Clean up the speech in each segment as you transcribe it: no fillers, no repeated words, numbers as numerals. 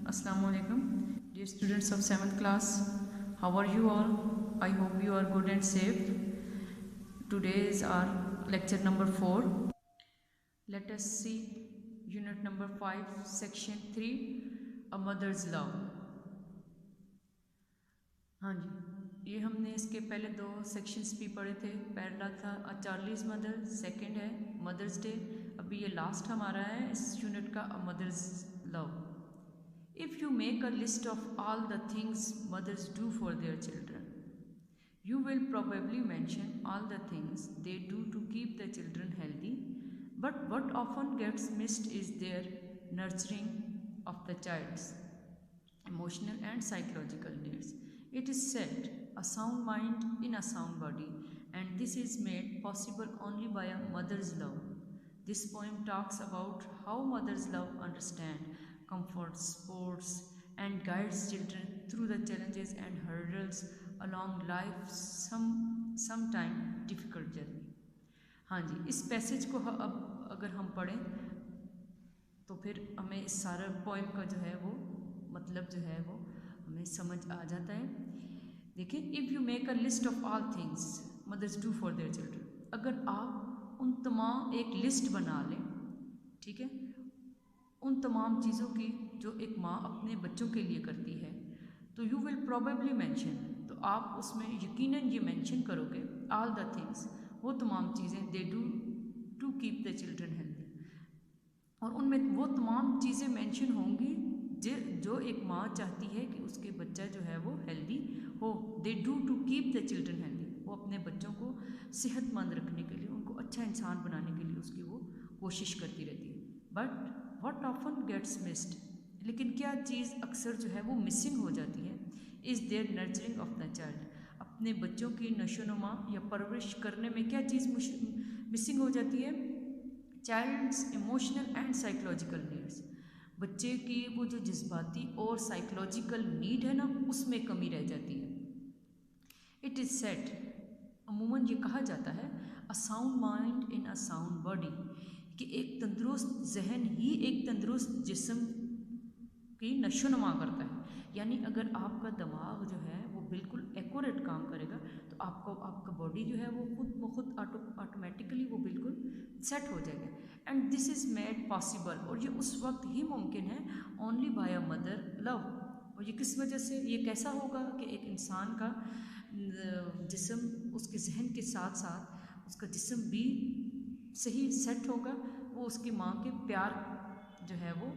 Assalamu alaikum. Dear students of 7th class, how are you all? I hope you are good and safe. Today is our lecture number 4. Let us see unit number 5, section 3, A Mother's Love. हाँ जी, ये हमने इसके पहले 2 sections भी पढ़े थे. पहला था अ चार्लीज मदर, सेकंड है मदर्स डे. अभी ये लास्ट हमारा है इस यूनिट का, uh mother's love. If you make a list of all the things mothers do for their children, you will probably mention all the things they do to keep the children healthy, but what often gets missed is their nurturing of the child's emotional and psychological needs. It is said, a sound mind in a sound body, and this is made possible only by a mother's love. This poem talks about how mothers love, understand, comfort, supports and guides children through the challenges and hurdles along life's sometime difficult journey. हाँ जी, इस passage को अब अगर हम पढ़ें तो फिर हमें इस सारा पोएम का जो है वो मतलब जो है वो हमें समझ आ जाता है. देखिए, if you make a list of all things mothers do for their children, अगर आप उन तमाम एक लिस्ट बना लें, ठीक है, उन तमाम चीज़ों की जो एक माँ अपने बच्चों के लिए करती है, तो यू विल प्रोबेबली मेंशन, तो आप उसमें यकीनन ये मेंशन करोगे ऑल द थिंग्स, वो तमाम चीज़ें they do to keep the children healthy, और उनमें वो तमाम चीज़ें मेंशन होंगी जो एक माँ चाहती है कि उसके बच्चा जो है वो हेल्दी हो. They do to keep the children healthy, वो अपने बच्चों को सेहतमंद रखने के लिए, उनको अच्छा इंसान बनाने के लिए उसकी वो कोशिश करती रहती है. But what often gets missed, लेकिन क्या चीज़ अक्सर जो है वो मिसिंग हो जाती है, is there nurturing of the child, अपने बच्चों की नशोनुमा या परवरिश करने में क्या चीज़ मिसिंग हो जाती है, child's emotional and psychological needs, बच्चे की वो जो जज्बाती और साइकोलॉजिकल नीड है ना, उसमें कमी रह जाती है. इट इज़ सेड, अमूमन ये कहा जाता है, a sound mind in a sound body, कि एक तंदुरुस्त जहन ही एक तंदुरुस्त जिस्म की नशोनुमा करता है. यानी अगर आपका दिमाग जो है वो बिल्कुल एक्यूरेट काम करेगा तो आपका बॉडी जो है वो खुद ऑटोमेटिकली वो बिल्कुल सेट हो जाएगा. And this is made possible, और ये उस वक्त ही मुमकिन है only by a mother love. और ये किस वजह से, ये कैसा होगा कि एक इंसान का जिस्म उसके जहन के साथ साथ उसका जिस्म भी सही सेट होगा, वो उसकी माँ के प्यार जो है वो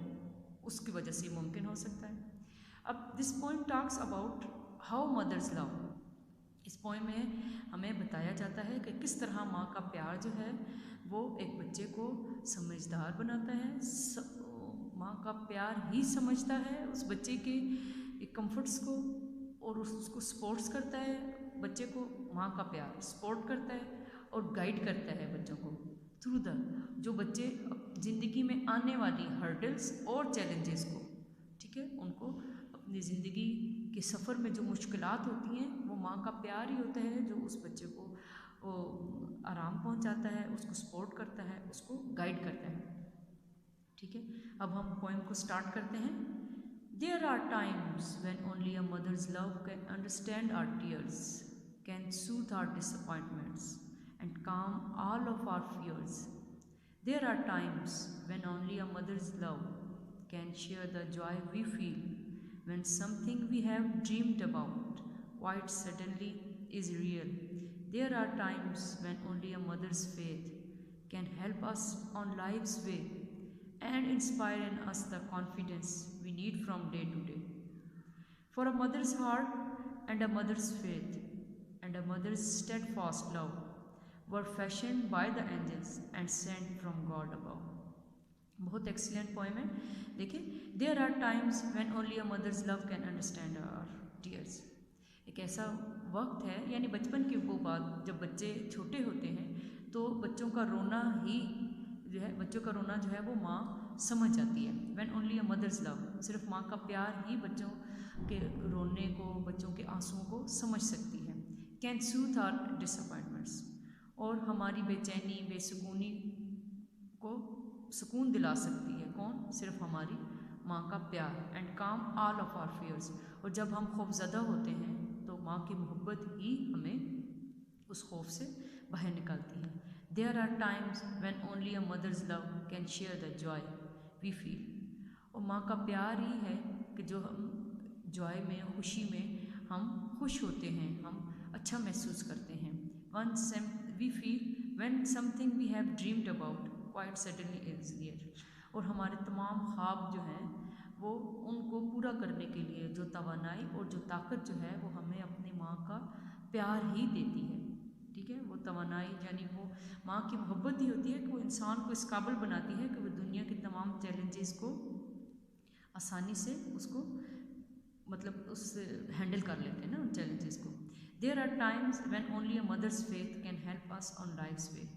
उसकी वजह से मुमकिन हो सकता है. अब this poem talks about how mother's love, इस पोएम में हमें बताया जाता है कि किस तरह माँ का प्यार जो है वो एक बच्चे को समझदार बनाता है. माँ का प्यार ही समझता है उस बच्चे के कंफर्ट्स को, और उसको सपोर्ट्स करता है, बच्चे को माँ का प्यार सपोर्ट करता है और गाइड करता है बच्चों को थ्रू द, जो बच्चे ज़िंदगी में आने वाली हर्डल्स और चैलेंजेस को, ठीक है, उनको अपनी ज़िंदगी के सफ़र में जो मुश्किलात होती हैं, वो माँ का प्यार ही होता है जो उस बच्चे को आराम पहुंचाता है, उसको सपोर्ट करता है, उसको गाइड करता है. ठीक है, अब हम पोएम को स्टार्ट करते हैं. There are times when only a mother's love can understand our tears, can soothe our disappointments and calm all of our fears. There are times when only a mother's love can share the joy we feel when something we have dreamed about quite suddenly is real. There are times when only a mother's faith can help us on life's way and inspire in us the confidence we need from day to day. For a mother's heart and a mother's faith and a mother's steadfast love were fashioned by the angels and sent from God above. बहुत excellent poem है. देखिए, there are times when only a mother's love can understand our tears, एक ऐसा वक्त है, यानी बचपन की वो बात, जब बच्चे छोटे होते हैं तो बच्चों का रोना ही जो है, बच्चों का रोना जो है वो माँ समझ जाती है. When only a mother's love, सिर्फ माँ का प्यार ही बच्चों के रोने को, बच्चों के आंसुओं को समझ सकती है. कैन सूथ आवर डिसअपॉइंटमेंट्स, और हमारी बेचैनी बेसुकूनी को सुकून दिला सकती है. कौन? सिर्फ हमारी माँ का प्यार, एंड काम ऑल ऑफ आवर फियर्स, और जब हम खौफज़दा होते हैं तो माँ की मोहब्बत ही हमें उस खौफ से बाहर निकालती है। There are times when only a mother's love can share the joy we feel, और माँ का प्यार ही है कि जो हम जॉय में, खुशी में हम खुश होते हैं, हम अच्छा महसूस करते हैं। One same we feel when something we have dreamed about quite suddenly is near, और हमारे तमाम ख्वाब जो हैं वो उनको पूरा करने के लिए जो तवानाई और जो ताकत जो है वो हमें अपनी माँ का प्यार ही देती है। ठीक है, वो तवानाई यानी वो माँ की मोहब्बत ही होती है कि वो इंसान को इस काबिल बनाती है कि वो दुनिया के तमाम चैलेंजेस को आसानी से उसको मतलब उस हैंडल कर लेते हैं ना उन चैलेंजेस को। There are times when only a mother's faith can help us on life's way,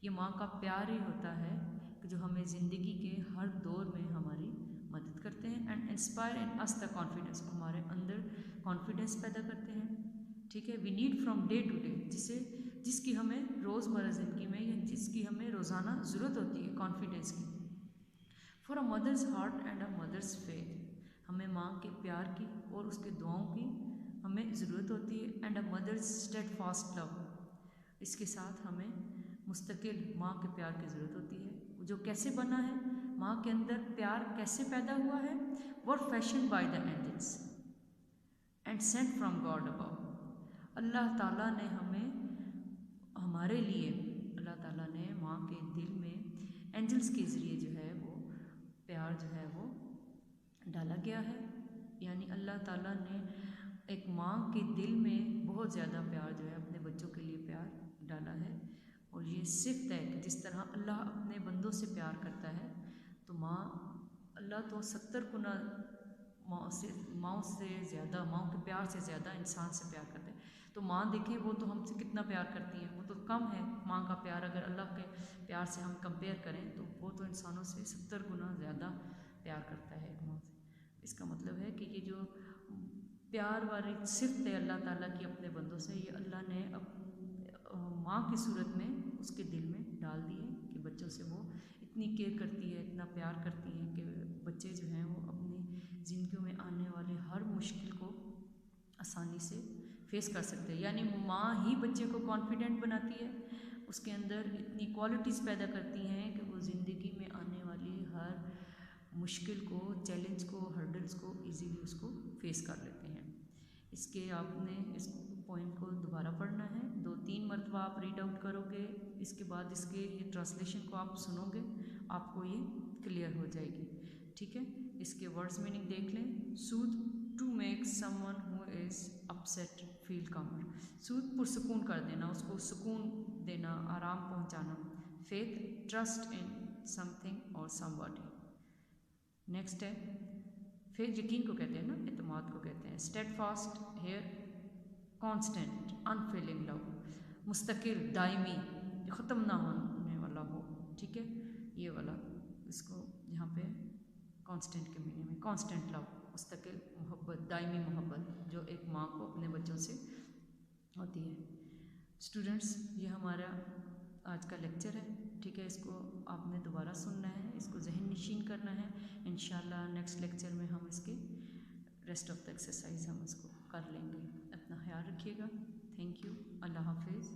ये माँ का प्यार ही होता है कि जो हमें ज़िंदगी के हर दौर में हमारी मदद करते हैं, and inspire in us the confidence, हमारे अंदर कॉन्फिडेंस पैदा करते हैं। ठीक है, we need from day to day, जिसकी हमें रोज़मर्रा ज़िंदगी में या जिसकी हमें रोज़ाना ज़रूरत होती है कॉन्फिडेंस की। For a mother's heart and a mother's faith, हमें माँ के प्यार की और उसके दुआओं की हमें ज़रूरत होती है, and a mother's steadfast love, इसके साथ हमें मुस्तकिल माँ के प्यार की ज़रूरत होती है। जो कैसे बना है, माँ के अंदर प्यार कैसे पैदा हुआ है, were fashioned by the angels and sent from God above, Allah ताला ने हमें हमारे लिए, अल्लाह ताला ने माँ के दिल में एंजल्स के ज़रिए जो है वो प्यार जो है वो डाला गया है। यानी अल्लाह ताला ने एक माँ के दिल में बहुत ज़्यादा प्यार जो है अपने बच्चों के लिए प्यार डाला है, और ये सिफ्त है कि जिस तरह अल्लाह अपने बंदों से प्यार करता है तो माँ, अल्लाह तो 70 गुना माँ से ज़्यादा, माँ के प्यार से ज़्यादा इंसान से प्यार करता है। तो माँ देखें वो तो हमसे कितना प्यार करती है, वो तो कम है माँ का प्यार, अगर अल्लाह के प्यार से हम कंपेयर करें तो वो तो इंसानों से 70 गुना ज़्यादा प्यार करता है माँ से। इसका मतलब है कि ये जो प्यार वाली सिफ्त है अल्लाह ताला की अपने बंदों से, ये अल्लाह ने माँ की सूरत में उसके दिल में डाल दी है कि बच्चों से वो इतनी केयर करती है, इतना प्यार करती है कि बच्चे जो हैं वो अपनी ज़िंदगी में आने वाले हर मुश्किल को आसानी से फेस कर सकते हैं। यानी माँ ही बच्चे को कॉन्फिडेंट बनाती है, उसके अंदर इतनी क्वालिटीज़ पैदा करती हैं कि वो ज़िंदगी में आने वाली हर मुश्किल को, चैलेंज को, हर्डल्स को इजीली उसको फेस कर लेते हैं। इसके आपने इस पॉइंट को दोबारा पढ़ना है, 2-3 मरतबा आप रीड आउट करोगे, इसके बाद इसके ये ट्रांसलेशन को आप सुनोगे, आपको ये क्लियर हो जाएगी। ठीक है, इसके वर्ड्स मीनिंग देख लें। Soothe, to make someone who is upset feel calmer, soothe पुरसकून कर देना, उसको सुकून देना, आराम पहुंचाना। फेथ, ट्रस्ट इन समथिंग और समबॉडी। नेक्स्ट है, फिर यकीन को कहते हैं ना, एतमाद को कहते हैं। Steadfast, here constant unfailing love, मुस्तकिल, दायमी, ख़त्म ना होने वाला हो। ठीक है, ये वाला इसको यहाँ पे कांस्टेंट के मीनिंग में, कांस्टेंट लव, मुस्तकिल मोहब्बत, दायमी मोहब्बत जो एक माँ को अपने बच्चों से होती है। स्टूडेंट्स, ये हमारा आज का लेक्चर है। ठीक है, इसको आपने दोबारा सुनना है, इसको जहन नशीन करना है। इंशाल्लाह नेक्स्ट लेक्चर में हम इसके रेस्ट ऑफ द एक्सरसाइज हम इसको कर लेंगे। अपना ख्याल रखिएगा। Thank you. अल्लाह हाफिज़।